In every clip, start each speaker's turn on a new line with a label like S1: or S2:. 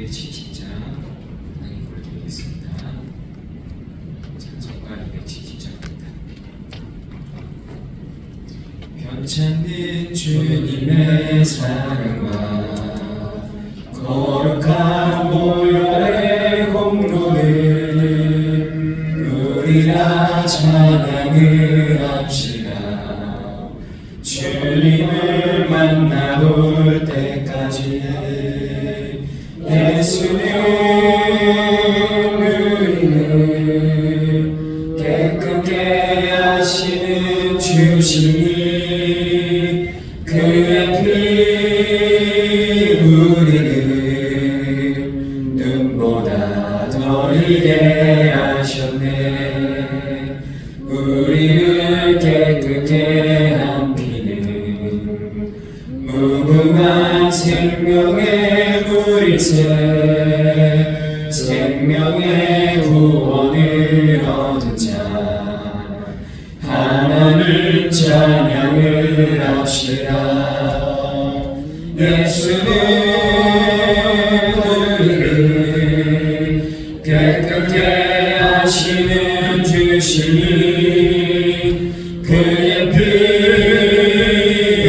S1: 270장 하나님 보여드리겠습니다. 찬송가 270장입니다. 편찮는 주님의 사랑과 거룩한 보혈의 공로를 우리가 찬양을 합시다. 주님을 만나볼 때까지 예수는 우리를 깨끗게 하시는 주시니 그의 피 우리를 눈보다 더 희게 하셨네. 우리를 깨끗게 한 피는 무궁한 생명의 물일세. 생명의 구원을 얻은 자 하나님 찬양을 합시다. 예수는 우리를 깨끗게 하시는 주시니 그의 피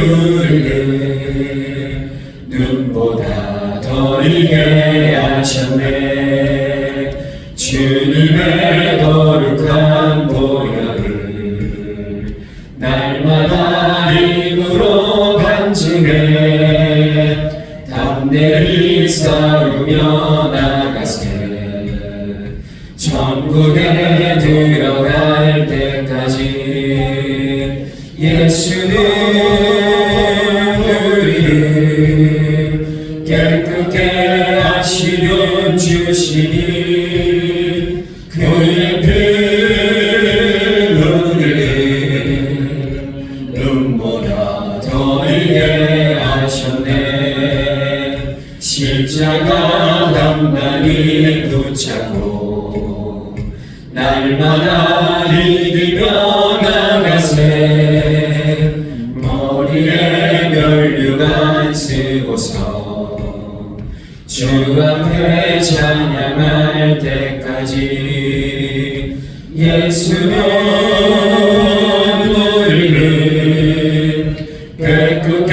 S1: 우리를 눈보다 더 희게 하셨네. 주님의 거룩한 보혈을 날마다 힘으로 간증해 담대히 싸우며 나가세. 천국에 들어갈 때까지 예수는 우리를 깨끗게 하시는 주시니 그의 피 우리를 눈보다 더 희게 하셨네. 십자가 단단히 붙잡고 날마다 이기며 나가세. 머리에 면류관 쓰고서 주 앞에 찬양할 때까지 예수는 우리를 깨끗게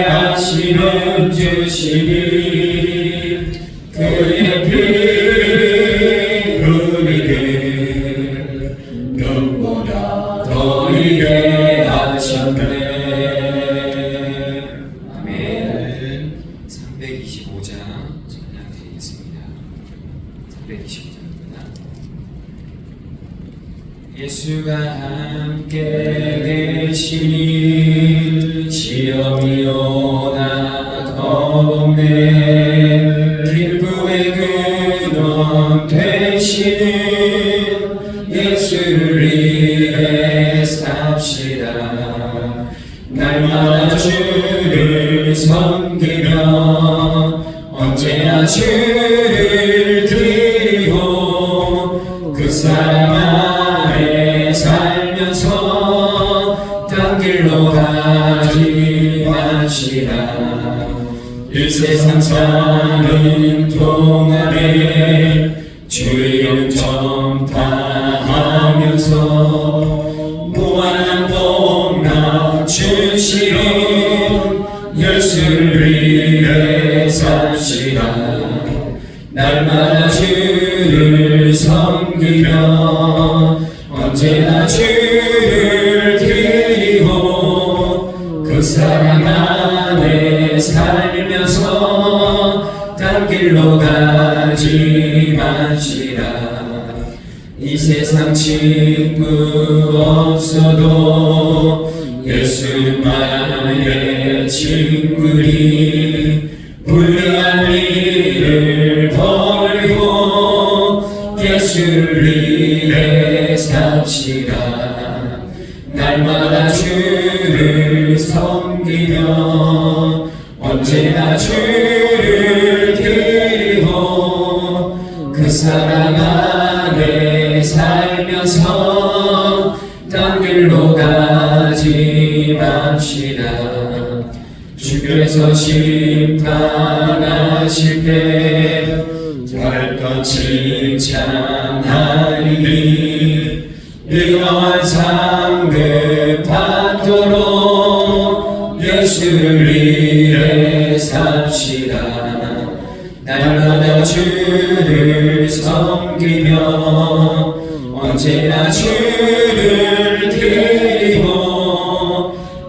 S1: 하시는 주시니 그의 피 우리를 눈보다 더 희게 하셨네. 아멘. 325장 찬양 드리겠습니다. 325장입니다. 예수가 함께 계시니 시험이 오나 겁없네. 기쁨의 근원 되시는 예수를 위해 삽시다. 날마다 주를 섬기며 언제나 주를 드리고 그 사랑 안에 살면서 딴 길로 가지 맙시다. 이 세상 사는 동안에 주의 영점 다하면서 무한한 복락 주시는 예수를 위해 삽시다. 날마다 주를 섬기며 언제나 주를 드리고 그 사랑 안에 살면서 딴 길로 가지 맙시다. 이 세상 친구 없어도 예수만의 친구니 불리한 일을 버리고 예수를 위해 삽시다. 날마다 주를 섬기며 언제나 주를 드리고 그 사랑 안에 살면서 딴 길로 가지 맙시다. 주 주께서 심판하실 때 잘도 칭찬하리니 이러한 상급 받도록 예수를 위해 삽시다. 날마다 주를 섬기며 언제나 주를 드리고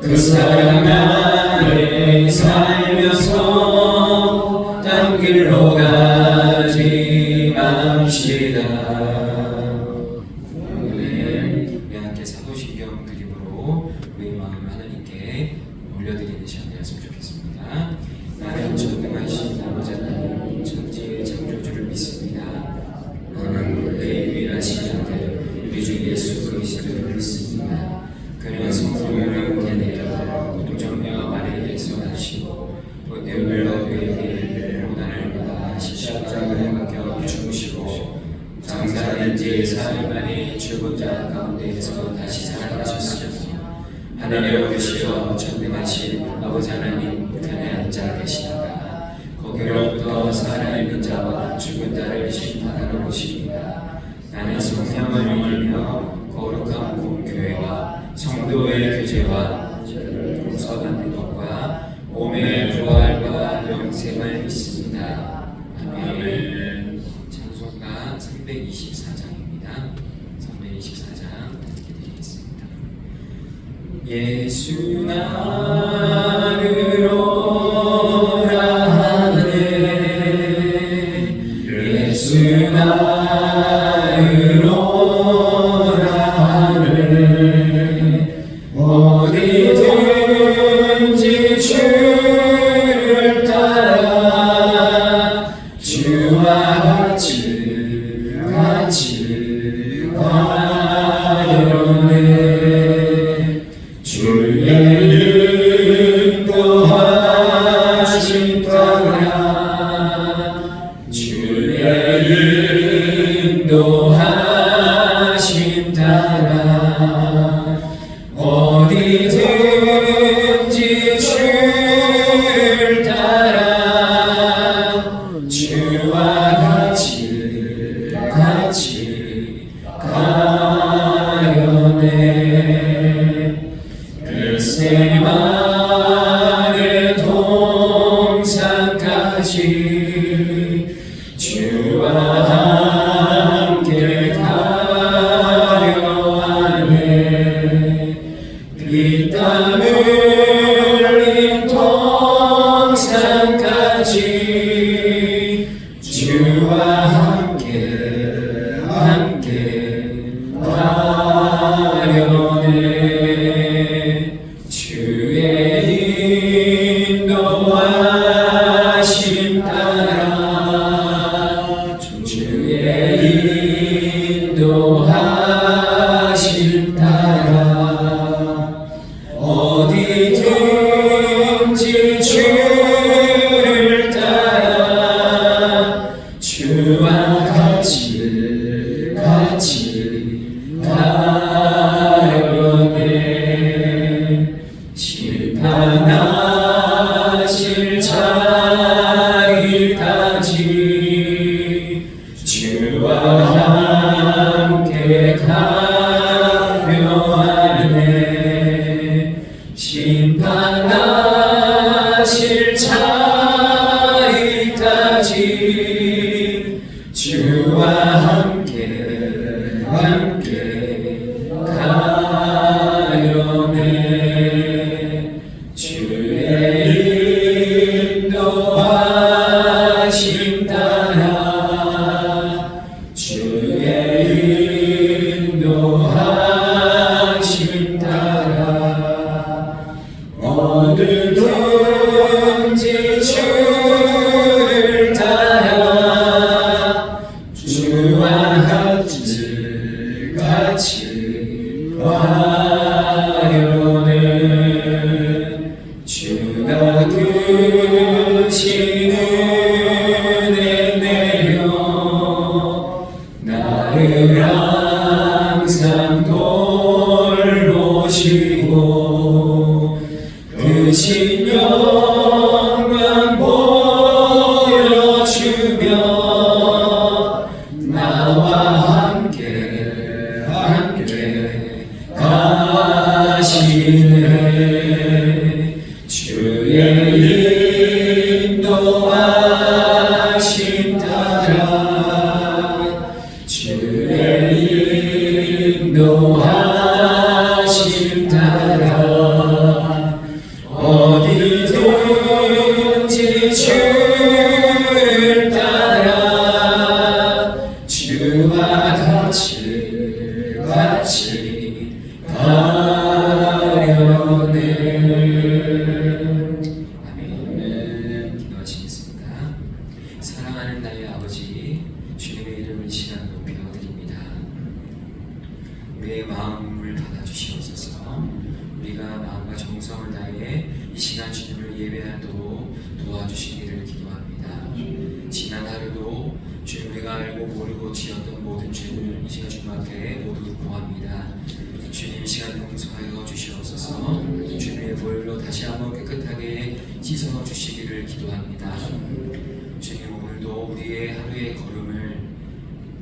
S1: 그 사랑 안에 살면서 딴 길로 가지 맙시다. 오늘 우리 함께 사도신경 그림으로 우리 마음을 하나님께 올려드리는 시간 되었으면 좋겠습니다. 나는 전능하신 아버지 하나님 천지 창조주를 믿습니다. 나는 원래 유일하신 아들 우리 주 예수 그리스도를 믿습니다. 그는 성령으로 은혜되어 우정녀 마리아에서 나시고 본대로 그에게 고난을 받아 십자가에 박혀 죽으시고 장사된 지 사흘 만에 죽은 자 가운데에서 다시 살아나셨으며 하늘에 오르시어 전능하신 아버지 하나님 우편에 앉아 계시다가 거기로부터 살아있는 자와 죽은 자를 심판하러 오십니다. 나는 성령을 믿으며 거룩한 공교회와 성도의 교제와 용서받는 것과 몸의 부활과 영생을 믿습니다. 아멘. 찬송가 324장입니다. 324장 함께 드리겠습니다. 예수 나를 오라 하네 예수 나를 오라 하네 어디든지 주를 따라 주와 같이 가려네 주의 인도하심 따라 주의 인도하심 따라 어디든지 주를 따라 주와 같이 가려네 글쎄만의 동산까지 주와 함께 가려 하네 피땀 흘린 동산까지 주와 함께 가려네 주의 인도하심 따라 주의 인도하심 따라 어디든지 주를 따라 주와 같이 가려네 심판하실 자리까지 주와 함께 가려 하네 심판하실 자리까지 주와 함께 가려네 주의 인도하심 따라 주의 인도하심 따라 어디든지 주를 따라 주와 같이 가려네 주가 크신 은혜 내려 나를 항상 돌보시고 크신 영 주의 인도하심 따라 주의 인도하심 따라 어디든지 주를 따라 주와 같이 가려네. 아멘. 기도하시겠습니다. 사랑하는 나의 아버지, 주님의 이름을 이 시간 높여드립니다. 우리의 마음을 받아주시옵소서. 우리가 마음과 정성을 다해 이 시간 주님을 예배하도록 도와주시기를 기도합니다. 지난 하루도 주님 우리가 알고 모르고 지었던 모든 죄를 이 시간 주님 앞에 모두 구합니다. 주님 이 시간 용서하여 주시옵소서. 주님의 보혈로 다시 한번 깨끗하게 씻어 주시기를 기도합니다. 주님 오늘도 우리의 하루의 걸음을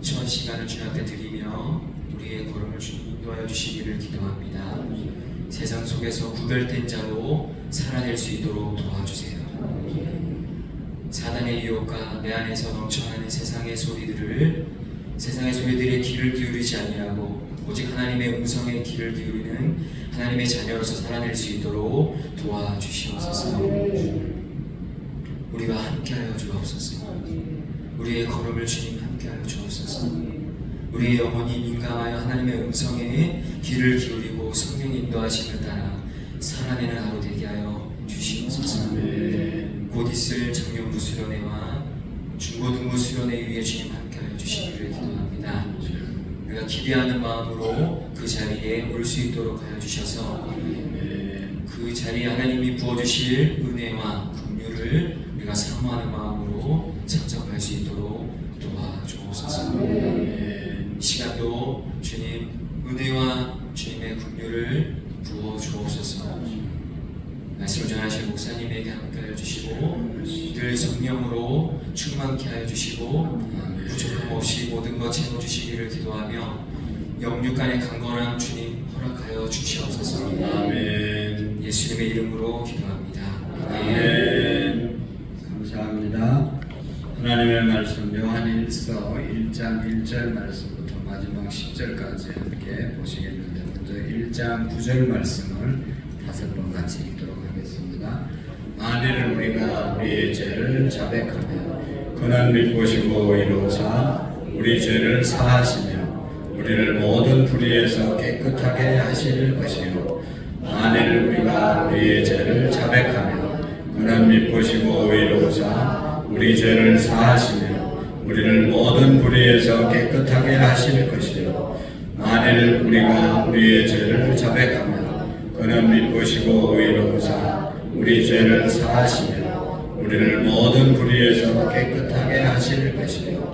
S1: 전 시간을 주님 앞에 드리며 우리의 걸음을 인도하여 주시기를 기도합니다. 세상 속에서 구별된 자로 살아낼 수 있도록 도와주세요. 사단의 유혹과 내 안에서 넘쳐나는 세상의 소리들에 귀를 기울이지 아니하고 오직 하나님의 음성에 귀를 기울이는 하나님의 자녀로서 살아낼 수 있도록 도와주시옵소서. 우리와 함께하여 주옵소서. 우리의 걸음을 주님 함께하여 주옵소서. 우리의 영혼이 민감하여 하나님의 음성에 귀를 기울이고 성령 인도하심을 따라 살아내는 하루 되게 하여 주시옵소서. 곧 있을 청년부 수련회와 중고등부 수련회 위에 주님 함께하여 주시기를 기도합니다. 우리가 기대하는 마음으로 그 자리에 올 수 있도록 하여 주셔서 그 자리에 하나님이 부어주실 은혜와 긍휼을 우리가 사모하는 마음으로 참석할 수 있도록 도와주옵소서. 이 시간도 주님 은혜와 주님의 긍휼을 부어주옵소서. 말씀을 전하실 목사님에게 함께하여 주시고 늘 성령으로 충만케 하여 주시고 부족함 없이 모든 것 채워주시기를 기도하며 영육간의 강건함 주님 허락하여 주시옵소서.
S2: 아멘.
S1: 예수님의 이름으로 기도합니다.
S2: 아멘. 감사합니다. 하나님의 말씀 요한일서 1장 1절 말씀부터 마지막 10절까지 함께 보시겠는데 먼저 1장 9절 말씀을 5번 같이 읽도록 하겠습니다. 만일 우리가 우리의 죄를 자백하며 그는 믿으시고 이루사 우리 죄를 사하시며 우리를 모든 불의에서 깨끗하게 하실 것이요 만일 우리가 우리의 죄를 자백하며 그는 믿으시고 이루사 우리 죄를 사하시며 우리를 모든 불의에서 깨끗하게 하실 것이요 만일 우리가 우리의 죄를 자백하며 그는 믿으시고 의로우사 우리 죄를 사하시며 우리를 모든 불의에서 깨끗하게 하실 것이요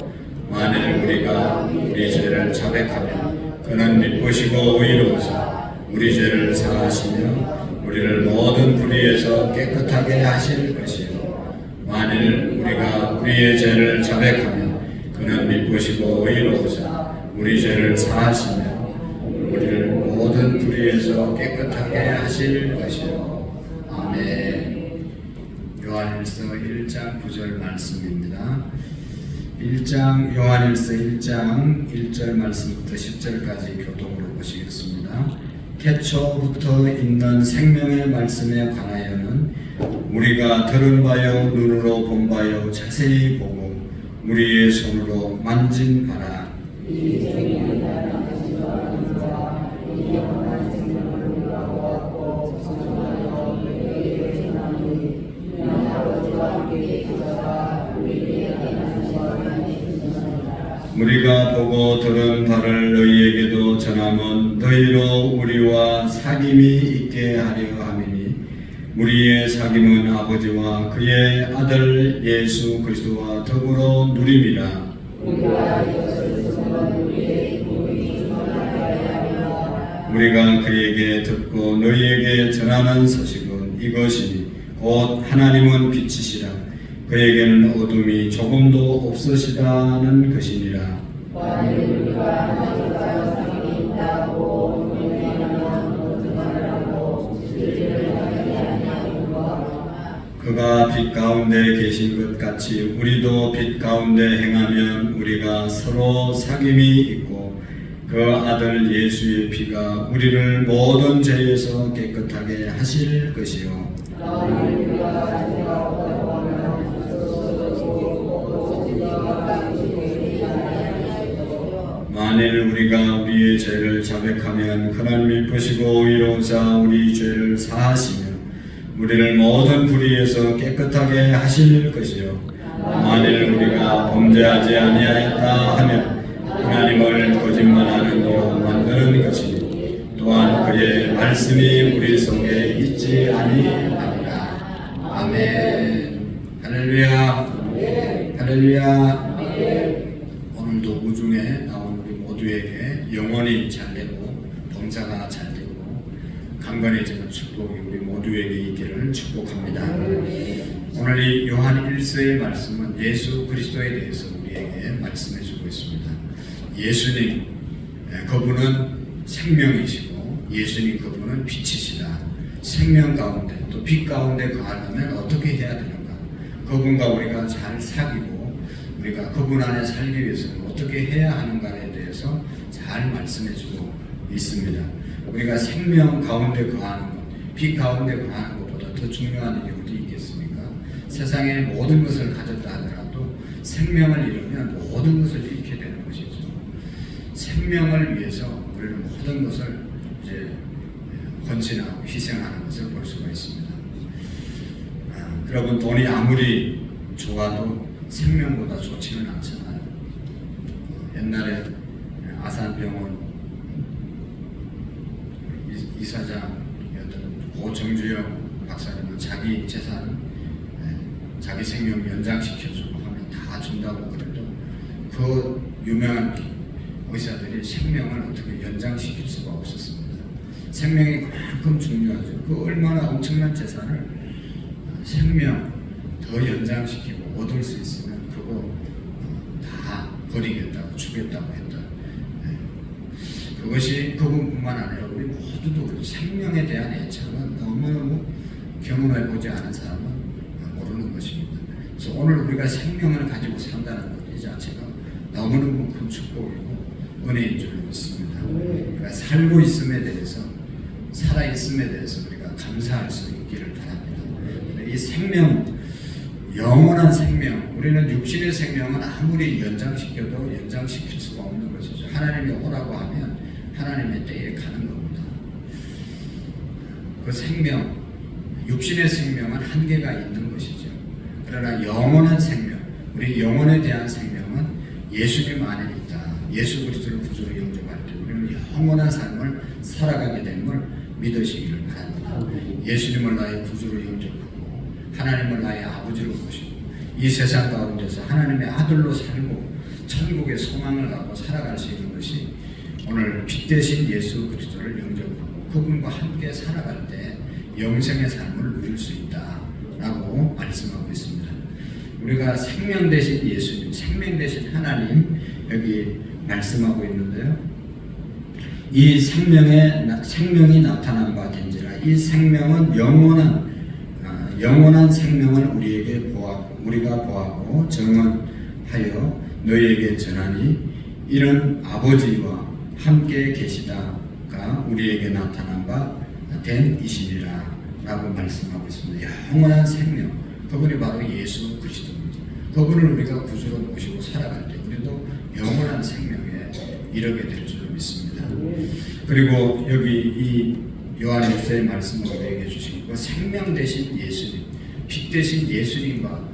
S2: 만일 우리가 우리 죄를 자백하며 그는 믿으시고 의로우사 우리 죄를 사하시며 우리를 모든 불의에서 깨끗하게 하실 것이요 만일 우리가 우리의 죄를 자백하며 그는 믿으시고 의로우사 우리 죄를 사하시며 우리를 모든 불의에서 깨끗하게 하실 것이요 아멘. 요한일서 1장 9절 말씀입니다. 요한일서 1장 1절 말씀부터 10절까지 교독으로 보시겠습니다. 태초부터 있는 생명의 말씀에 관하여는 우리가 들은 바요 눈으로 본 바요 자세히 보고 우리의 손으로 만진 바라. 우리가 보고 들은 바를 너희에게도 전하면 너희로 우리와 사귐이 있게 하려 함이니 우리의 사귐은 아버지와 그의 아들 예수 그리스도와 더불어 누림이라. 우리가 그에게 듣고 너희에게 전하는 소식은 이것이니 곧 하나님은 빛이시라 그에게는 어둠이 조금도 없으시다는 것이니라. 그가 빛 가운데 계신 것 같이 우리도 빛 가운데 행하면 우리가 서로 사귐이 있고 그 아들 예수의 피가 우리를 모든 죄에서 깨끗하게 하실 것이요 만일 우리가 우리의 죄를 자백하면 하나님이 보시고 이로자 우리 죄를 사하시며 우리를 모든 불의에서 깨끗하게 하실 것이요 만일 우리가 범죄하지 아니하였다 하면 하나님을 거짓말하는 이로 만드는 것이니 또한 그의 말씀이 우리 속에 있지 아니하리라. 아멘. 할렐루야. 할렐루야. 오늘도 우중에 나온 우리 모두에게 영원히 잘되고 범사가 잘되고 강건해지는 축복이 우리 모두에게 있기를 축복합니다. 오늘 이 요한 1서의 말씀은 예수 그리스도에 대해서 우리에게 말씀해 주고 있습니다. 예수님, 그분은 생명이시고 예수님 그분은 빛이시다. 생명 가운데 또 빛 가운데 거하려면 어떻게 해야 되는가? 그분과 우리가 잘 사귀고 우리가 그분 안에 살기 위해서는 어떻게 해야 하는가에 대해서 잘 말씀해 주고 있습니다. 우리가 생명 가운데 거하는 것, 빛 가운데 거하는 것보다 더 중요한 일이 어디 있겠습니까? 세상에 모든 것을 가졌다 하더라도 생명을 잃으면 모든 것을 잃게 되는 것이죠. 생명을 위해서 우리는 모든 것을 이제 헌신하고 희생하는 것을 볼 수가 있습니다. 여러분, 돈이 아무리 좋아도 생명보다 좋지는 않잖아요. 옛날에 아산병원 이사장이었던 고정주영 박사님은 자기 재산, 자기 생명 연장시켜주고 하면 다 준다고 그래도 그 유명한 의사들이 생명을 어떻게 연장시킬 수가 없었습니다. 생명이 그만큼 중요하죠. 그 얼마나 엄청난 재산을 생명 더 연장시키고 얻을 수 있으면 그거 다 버리겠다고 주겠다고 했다. 그것이 그분뿐만 아니라 우리 모두도 생명에 대한 애착은 너무너무 경험해보지 않은 사람은 모르는 것입니다. 그래서 오늘 우리가 생명을 가지고 산다는 것 이 자체가 너무너무 큰 축복이고 은혜인 줄 믿습니다. 우리가 살고 있음에 대해서 살아있음에 대해서 우리가 감사할 수 있기를 바랍니다. 이 생명, 영원한 생명, 우리는 육신의 생명은 아무리 연장시켜도 연장시킬 수가 없는 것이죠. 하나님이 오라고 하면 하나님의 때에 가는 겁니다. 그 생명, 육신의 생명은 한계가 있는 것이죠. 그러나 영원한 생명, 우리 영혼에 대한 생명은 예수님 안에 있다. 예수 그리스도를 구주로 영접할 때 우리는 영원한 삶을 살아가게 됨을 믿으시기를 바랍니다. 예수님을 나의 구주로 영접하고 하나님을 나의 아버지로 모시고 이 세상 가운데서 하나님의 아들로 살고 천국의 소망을 갖고 살아갈 수 있는 것이 오늘 빛 대신 예수 그리스도를 영접하고 그분과 함께 살아갈 때 영생의 삶을 누릴 수 있다라고 말씀하고 있습니다. 우리가 생명 대신 예수님, 생명 대신 하나님 여기 말씀하고 있는데요. 이 생명이 나타난 바 된지라 이 생명은 영원한 생명을 우리가 보았고 정언하여 너희에게 전하니 이런 아버지와 함께 계시다가 우리에게 나타난 바 된 이시니라 라고 말씀하고 있습니다. 영원한 생명, 그분이 바로 예수 그리스도입니다. 그분을 우리가 구주로 모시고 살아갈 때 우리도 영원한 생명에 이르게 될 줄 믿습니다. 그리고 여기 이 요한일서의 말씀을 우리에게 주신 그 생명 대신 예수님, 빛 대신 예수님과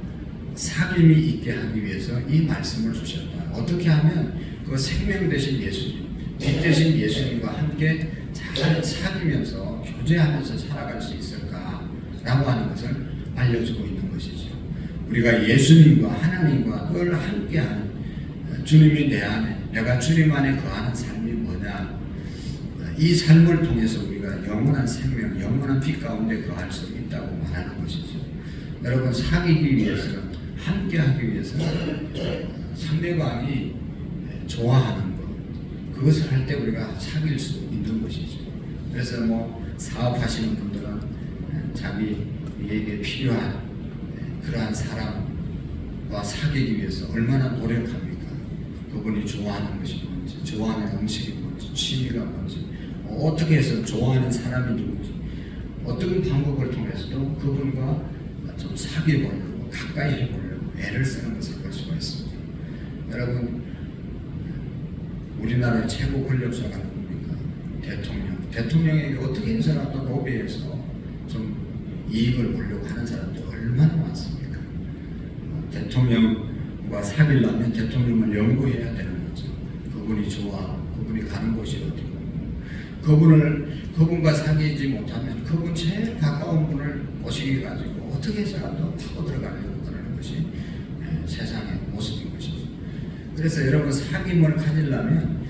S2: 사귐이 있게 하기 위해서 이 말씀을 주셨다. 어떻게 하면 그 생명 대신 예수님, 빛 대신 예수님과 함께 잘 사귀면서 교제하면서 살아갈 수 있을까라고 하는 것을 알려주고 있는 것이죠. 우리가 예수님과 하나님과 늘 함께하는 주님이 내 안에, 내가 주님 안에 거하는 삶이 뭐냐, 이 삶을 통해서 우리가 영원한 생명, 영원한 빛 가운데 거할 수 있다고 말하는 것이죠. 여러분, 사귀기 위해서는, 함께하기 위해서는 상대방이 좋아하는 것, 그것을 할 때 우리가 사귈 수 있는 것이죠. 그래서 사업하시는 분들은 자기에게 필요한 그러한 사람과 사귀기 위해서 얼마나 노력합니까? 그분이 좋아하는 것이 뭔지, 좋아하는 음식이 뭔지, 취미가 뭔지, 어떻게 해서 좋아하는 사람이 누군지, 어떤 방법을 통해서도 그분과 좀 사귀어보려고, 가까이 해보려고 애를 쓰는 것을 볼 수가 있습니다. 여러분, 우리나라의 최고 권력자가 누굽니까? 대통령. 대통령에게 어떻게 해서라도 로비해서 좀 이익을 보려고 하는 사람들 얼마나 많습니까? 대통령과 사귀려면 대통령을 연구해야 되는 거죠. 그분이 좋아하고, 그분이 가는 곳이 어디고, 그분과 사귀지 못하면 그분 제일 가까운 분을 모시게 가지고 어떻게 해서라도 파고 들어가려고 그러는 것이 세상의 모습인 것이죠. 그래서 여러분, 사귐을 가지려면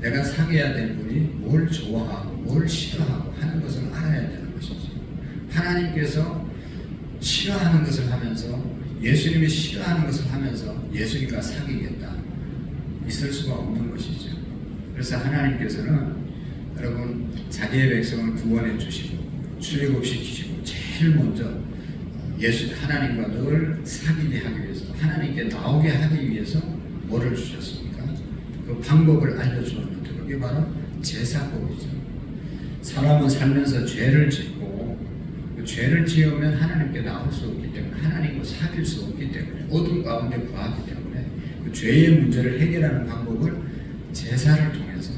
S2: 내가 사귀어야 될 분이 뭘 좋아하고 뭘 싫어하고 하는 것을 알아야 되는 것이죠. 하나님께서 싫어하는 것을 하면서, 예수님이 싫어하는 것을 하면서 예수님과 사귀겠다, 있을 수가 없는 것이죠. 그래서 하나님께서는 여러분, 자기의 백성을 구원해 주시고 출애굽시키시고 제일 먼저 하나님과 늘 사귀게 하기 위해서, 하나님께 나오게 하기 위해서 뭐를 주셨습니까? 그 방법을 알려주었는데 그게 바로 제사법이죠. 사람은 살면서 죄를 짓고, 그 죄를 지으면 하나님께 나올 수 없기 때문에, 하나님과 사귈 수 없기 때문에, 어둠 가운데 거하기 때문에 그 죄의 문제를 해결하는 방법을 제사를 통해서,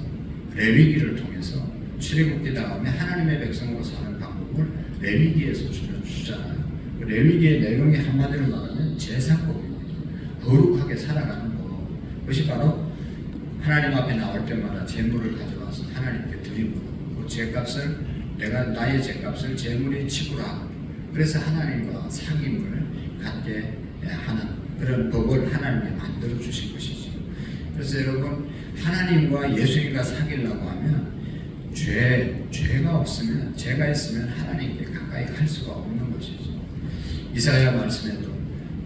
S2: 레위기를 통해서, 출애굽기 다음에 하나님의 백성으로 사는 방법을 레위기에서 주잖아요. 그 레위기의 내용이 한마디로 말하면 제사법입니다. 거룩하게 살아가는 법. 그것이 바로 하나님 앞에 나올 때마다 제물을 가져와서 하나님께 드리고, 그 제값을, 나의 제값을 제물에 지불하고, 그래서 하나님과 사귐을 갖게 하는 그런 법을 하나님이 만들어 주신 것이죠. 그래서 여러분, 하나님과 예수님과 사귀려고 하면 죄가 없으면, 죄가 있으면 하나님께 가까이 갈 수가 없는 것이죠. 이사야 말씀에도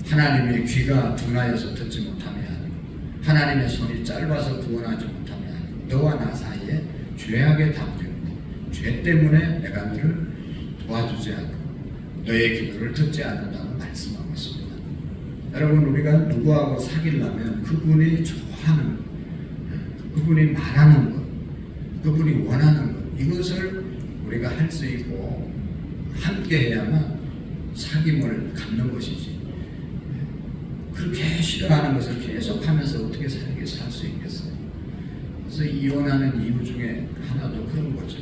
S2: 하나님의 귀가 둔하여서 듣지 못함이 아니고, 하나님의 손이 짧아서 구원하지 못함이 아니고, 너와 나 사이에 죄악의 담대함이, 죄 때문에 내가 너를 도와주지 않고 너의 기도를 듣지 않는다고 말씀하고 있습니다. 여러분, 우리가 누구하고 사귀려면 그분이 좋아하는 것, 그분이 말하는 것, 그분이 원하는 것, 이것을 우리가 할 수 있고 함께 해야만 사귐을 갖는 것이지, 그렇게 싫어하는 것을 계속하면서 어떻게 살 수 있겠어요? 그래서 이혼하는 이유 중에 하나도 그런 거죠.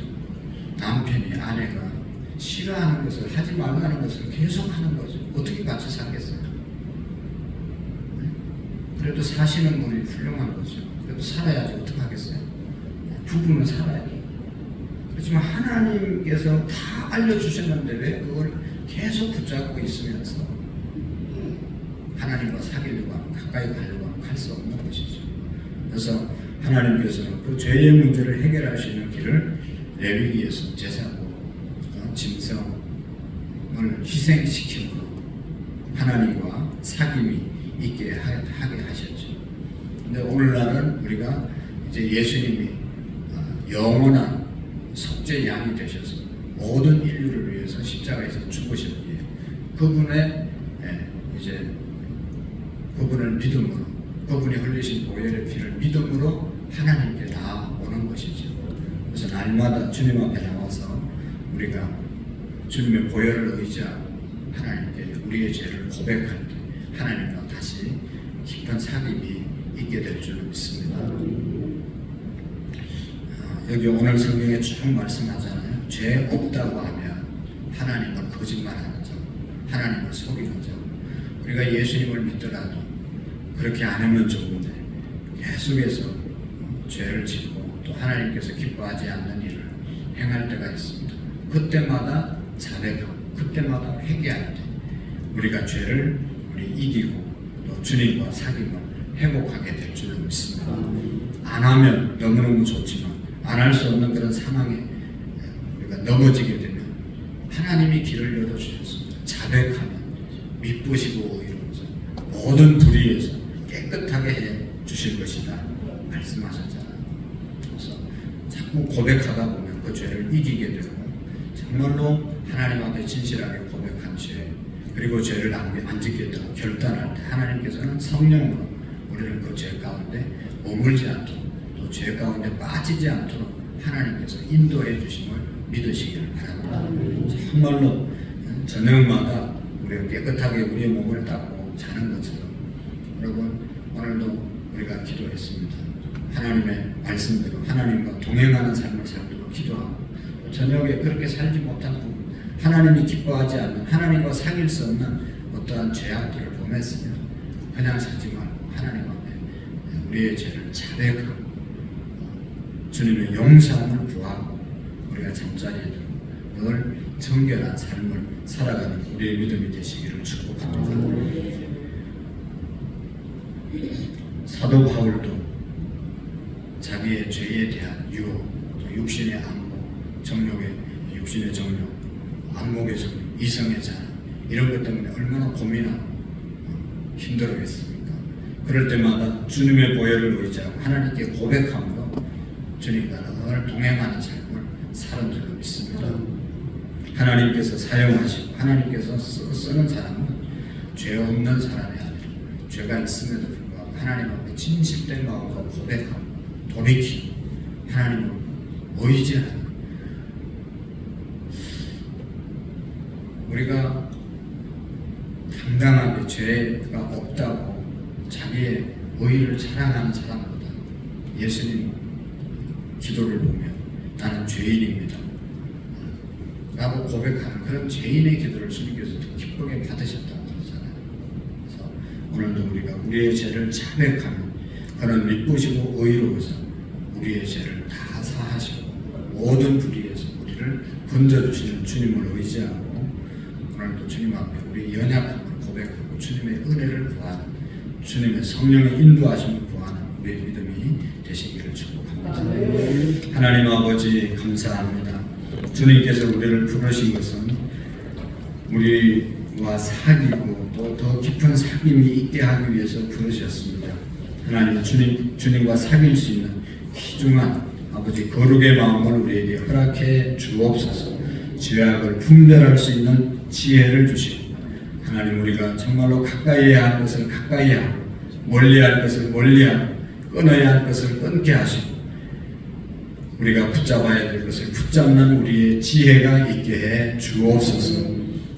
S2: 남편이, 아내가 싫어하는 것을, 하지 말라는 것을 계속하는 거죠. 어떻게 같이 살겠어요? 그래도 사시는 분이 훌륭한 거죠. 그래도 살아야지 어떡하겠어요? 부부는 살아야죠. 그렇지만 하나님께서 다 알려주셨는데 왜 그걸 계속 붙잡고 있으면서 하나님과 사귀려고 하면, 가까이 가려고 하면 갈 수 없는 것이죠. 그래서 하나님께서는 그 죄의 문제를 해결할 수 있는 길을 레위기에서 제사고 짐승을 희생시키므로 하나님과 사귐이 있게 하게 하셨죠. 근데 오늘날은 우리가 이제 예수님이 영원한 속죄 양이 되셔서 모든 인류를 위해서 십자가에서 죽으셨기에 그분의 이제 그분을 믿음으로, 그분이 흘리신 보혈의 피를 믿음으로 하나님께 나아오는 것이죠. 그래서 날마다 주님 앞에 나와서 우리가 주님의 보혈을 의지하고 하나님께 우리의 죄를 고백할 때 하나님과 다시 깊은 사귐이 있게 될 줄 믿습니다. 여기 오늘 성경에 쭉 말씀하잖아요. 죄 없다고 하면 하나님을 거짓말하는 자, 하나님을 속이는 자. 우리가 예수님을 믿더라도 그렇게 안 하면 좋은데 계속해서 죄를 짓고 또 하나님께서 기뻐하지 않는 일을 행할 때가 있습니다. 그때마다 자백하고 그때마다 회개할 때 우리가 죄를 이기고 또 주님과 사귐을 회복하게 될 줄 믿습니다. 안 하면 너무너무 좋지만 안 할 수 없는 그런 상황에 우리가 넘어지게 되면 하나님이 길을 열어주셨습니다. 자백하면 미쁘시고 이러면서 모든 불의에서 깨끗하게 해 주실 것이다 말씀하셨잖아요. 그래서 자꾸 고백하다 보면 그 죄를 이기게 되고 정말로 하나님 앞에 진실하게 고백한 죄, 그리고 죄를 안 짓겠다고 결단할 때 하나님께서는 성령으로 우리를 그 죄 가운데 머물지 않도록 또 죄 가운데 빠지지 않도록 하나님께서 인도해 주심을 믿으시기를 바랍니다. 정말로 저녁마다 우리가 깨끗하게 우리의 몸을 닦고 자는 것처럼 여러분 오늘도 우리가 기도했습니다. 하나님의 말씀대로 하나님과 동행하는 삶을 살도록 기도하고 저녁에 그렇게 살지 못한 부분 하나님이 기뻐하지 않는 하나님과 사귈 수 없는 어떠한 죄악들을 범했으면 그냥 살지 말고 하나님 앞에 우리의 죄를 자백하고 주님의 용서함을 구하고 우리가 잠자리에 들고 늘 정결한 삶을 살아가는 우리의 믿음이 되시기를 축복합니다. 사도 바울도 자기의 죄에 대한 유혹, 육신의 안목, 정욕의 육신의 정욕, 안목의 정욕, 이성의 자랑 이런 것 때문에 얼마나 고민하고 힘들어했습니까? 그럴 때마다 주님의 보혈을 의지하고 하나님께 고백함으로 주님과 늘 동행하는 삶을 사는 줄로 믿습니다. 하나님께서 사용하시고 하나님께서 쓰는 사람은 죄 없는 사람이 아니라 죄가 있음에도 불구하고 하나님 앞에 진실된 마음으로 고백하고 돌이키고 하나님을 의지하는 우리가 당당하게 죄가 없다고 자기의 의의를 자랑하는 사람보다 예수님 기도를 보면 나는 죄인입니다 라고 고백하는 그런 죄인의 기도를 주님께서 더 기쁘게 받으셨다고 그러잖아요. 그래서 오늘도 우리가 우리의 죄를 자백하며 그는 미쁘시고 의로우셔서 우리의 죄를 다 사하시고 모든 불의에서 우리를 건져주시는 주님을 의지하고 오늘도 주님 앞에 우리 연약함을 고백하고 주님의 은혜를 구하는 주님의 성령의 인도하심을 구하는 우리의 믿음이 되시기를 축복합니다. 하나님 아버지 감사합니다. 주님께서 우리를 부르신 것은 우리와 사귀고 또 더 깊은 사귐이 있게 하기 위해서 부르셨습니다. 하나님 주님과 사귈 수 있는 귀중한 아버지 거룩의 마음을 우리에게 허락해 주옵소서. 죄악을 분별할 수 있는 지혜를 주시고 하나님 우리가 정말로 가까이 해야 할 것을 가까이 하고 멀리할 것을 멀리하고 끊어야 할 것을 끊게 하시고 우리가 붙잡아야 될 것을 붙잡는 우리의 지혜가 있게 해 주옵소서.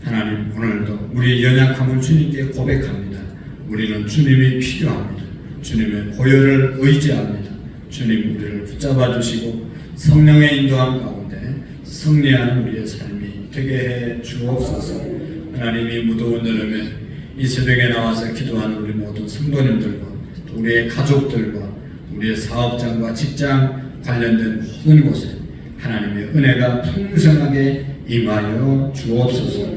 S2: 하나님 오늘도 우리의 연약함을 주님께 고백합니다. 우리는 주님이 필요합니다. 주님의 보혈을 의지합니다. 주님 우리를 붙잡아 주시고 성령의 인도함 가운데 승리하는 우리의 삶이 되게 해 주옵소서. 하나님이 무더운 여름에 이 새벽에 나와서 기도하는 우리 모든 성도님들과 또 우리의 가족들과 우리의 사업장과 직장 관련된 모든 곳에 하나님의 은혜가 풍성하게 임하여 주옵소서.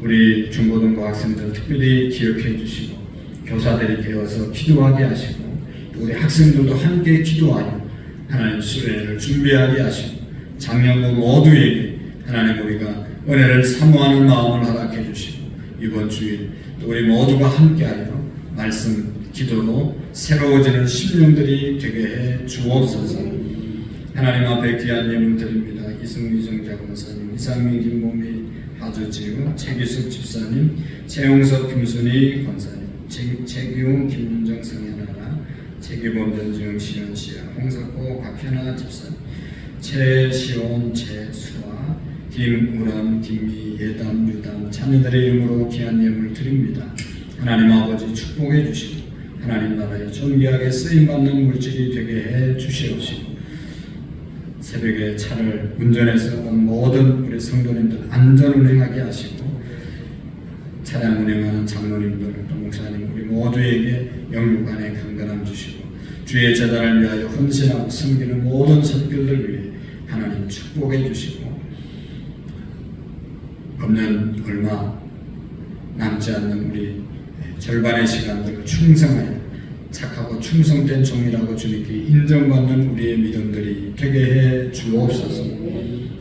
S2: 우리 중고등부 학생들 특별히 기억해 주시고 교사들이 되어서 기도하게 하시고 또 우리 학생들도 함께 기도하여 하나님 수련회를 준비하게 하시고 장년부 모두에게 하나님 우리가 은혜를 사모하는 마음을 허락해 주시고 이번 주일 또 우리 모두가 함께하여 말씀 기도로 새로워지는 심령들이 되게 해 주옵소서. 하나님 앞에 귀한 예물 드립니다. 이승미 정자권사님, 이상민 김모미 하주지우, 최기숙 집사님, 최용석 김순희 권사님, 최기웅 김윤정 성현아라, 최기범 변지영 시연시아, 홍석호 박현아 집사님, 최시온 최수아, 김우람 김미 예담 유담 자녀들의 이름으로 귀한 예물 드립니다. 하나님 아버지 축복해 주시고 하나님 나라에 존귀하게 쓰임받는 물질이 되게 해 주시옵시고 새벽에 차를 운전해서 온 모든 우리 성도님들 안전 운행하게 하시고 차량 운행하는 장로님들 또 목사님 우리 모두에게 영육간에 강건함 주시고 주의 제단을 위하여 헌신하고 섬기는 모든 손길들 위해 하나님 축복해 주시고 없는 얼마 남지 않는 우리 절반의 시간들을 충성하여 착하고 충성된 종이라고 주님께 인정받는 우리의 믿음들이 되게 해 주옵소서.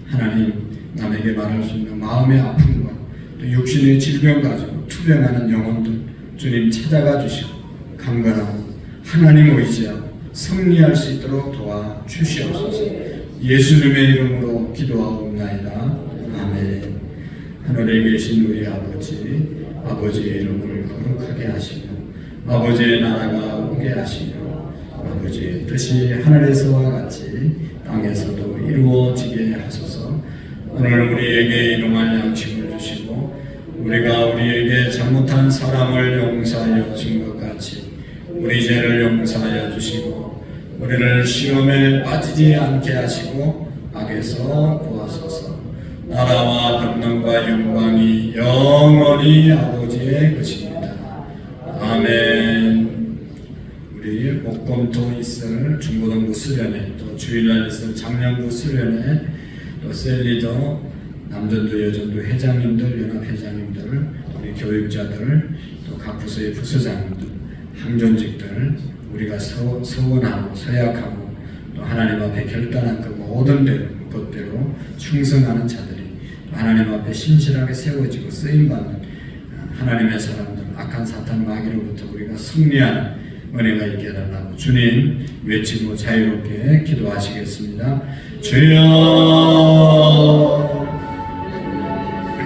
S2: 하나님 남에게 말할 수 있는 마음의 아픔과 또 육신의 질병 가지고 투병하는 영혼들 주님 찾아가 주시고 강건하고 하나님 의지하고 승리할 수 있도록 도와 주시옵소서. 예수님의 이름으로 기도하옵나이다. 아멘. 하늘에 계신 우리 아버지의 이름을 거룩하게 하시며 아버지의 나라가 오게 하시며 아버지의 뜻이 하늘에서와 같이 땅에서도 이루어지게 하소서. 오늘 우리에게 일용할 양식을 주시고 우리가 우리에게 잘못한 사람을 용서하여 준 것 같이 우리 죄를 용서하여 주시고 우리를 시험에 빠지지 않게 하시고 악에서 구하소서. 나라와 권능과 영광이 영원히 아버지의 것입니다. 아멘. 우리 목금토 있을 중고등부 수련회, 또 주일날 있을 장년부 수련회, 또 셀리더, 남전도 여전도 회장님들, 연합회장님들, 우리 교육자들, 또 각 부서의 부서장님들, 항존직들, 우리가 서원하고 서약하고 또 하나님 앞에 결단한 그 모든 것대로 충성하는 자들이 하나님 앞에 신실하게 세워지고 쓰임받는 하나님의 사람들, 악한 사탄 마귀로부터 우리가 승리하는 은혜가 있게 해달라고 주님 외치고 자유롭게 기도하시겠습니다. 주여